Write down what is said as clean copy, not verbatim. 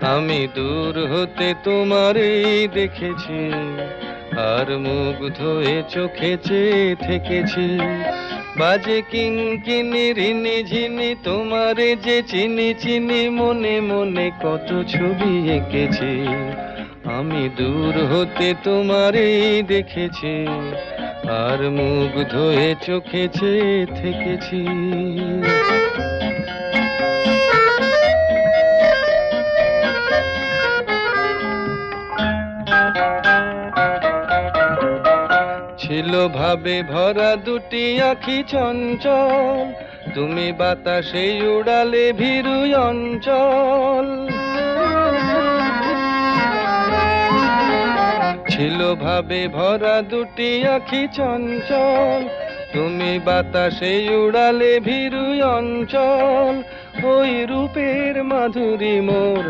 আমি দূর হতে তোমারই দেখেছি, আর মুগ্ধ হয়ে চোখে চেয়ে থেকেছি। বাজে কিঙ্কিনি রিনি ঝিনি তোমারে যে চিনি চিনি, মনে মনে কত ছবি এঁকেছি। আমি দূর হতে তোমারই দেখেছি, আর মুগ্ধ হয়ে চোখে চেয়ে থেকেছি। ছিল ভাবে ভরা দুটি আঁখি চঞ্চল, তুমি বাতাসে উড়ালে ভীরু অঞ্চল। ছিল ভাবে ভরা দুটি আঁখি চঞ্চল, তুমি বাতাসে উড়ালে ভীরু অঞ্চল। ওই রূপের মাধুরী মোর